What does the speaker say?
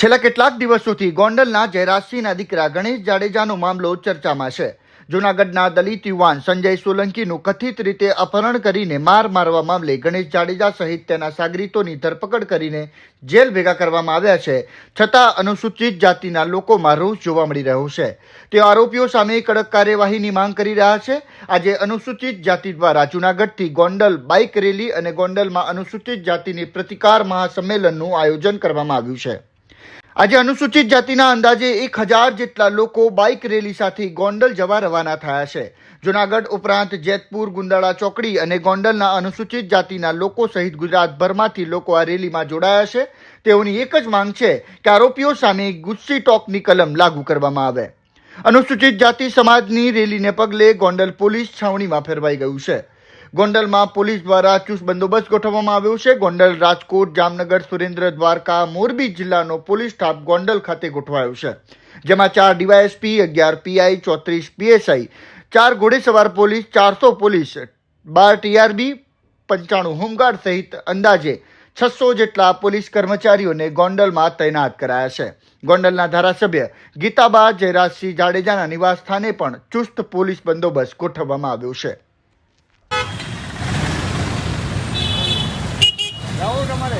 છેલ્લા કેટલાક દિવસોથી ગોંડલના જયરાજસિંહના દીકરા ગણેશ જાડેજાનો મામલો ચર્ચામાં છે. જૂનાગઢના દલિત યુવાન સંજય સોલંકીનું કથિત રીતે અપહરણ કરીને માર મારવા મામલે ગણેશ જાડેજા સહિત તેના સાગરીતોની ધરપકડ કરીને જેલ ભેગા કરવામાં આવ્યા છે. છતાં અનુસૂચિત જાતિના લોકોમાં રોષ જોવા મળી રહ્યો છે. તેઓ આરોપીઓ સામે કડક કાર્યવાહીની માંગ કરી રહ્યા છે. આજે અનુસૂચિત જાતિ દ્વારા જૂનાગઢથી ગોંડલ બાઇક રેલી અને ગોંડલમાં અનુસૂચિત જાતિની પ્રતિકાર મહાસંમેલનનું આયોજન કરવામાં આવ્યું છે. આજે અનુસૂચિત જાતિના અંદાજે 1000 જેટલા લોકો બાઇક રેલી સાથે ગોંડલ જવા રવાના થયા છે. જૂનાગઢ ઉપરાંત જેતપુર, ગુંદાળા ચોકડી અને ગોંડલના અનુસૂચિત જાતિના લોકો સહિત ગુજરાતભરમાંથી લોકો આ રેલીમાં જોડાયા છે. તેઓની એક જ માંગ છે કે આરોપીઓ સામે ગુસ્સી ટોકની કલમ લાગુ કરવામાં આવે. અનુસૂચિત જાતિ સમાજની રેલીને પગલે ગોંડલ પોલીસ છાવણીમાં ફેરવાઈ ગયું છે. ગોંડલમાં પોલીસ દ્વારા ચુસ્ત બંદોબસ્ત ગોઠવવામાં આવ્યો છે. ગોંડલ, રાજકોટ, જામનગર, સુરેન્દ્ર, દ્વારકા, મોરબી જિલ્લાનો પોલીસ સ્ટાફ ગોંડલ ખાતે ગોઠવાયો છે. જેમાં 4 ડીવાયએસપી, 11 પીઆઈ, 34 પીએસઆઈ, 4 ઘોડેસવાર પોલીસ, 400 પોલીસ, 12 ટીઆરબી, 95 હોમગાર્ડ સહિત અંદાજે 600 જેટલા પોલીસ કર્મચારીઓને ગોંડલમાં તૈનાત કરાયા છે. ગોંડલના ધારાસભ્ય ગીતાબા જયરાજસિંહ જાડેજાના નિવાસ સ્થાને પણ ચુસ્ત પોલીસ બંદોબસ્ત ગોઠવવામાં આવ્યો છે. તમારે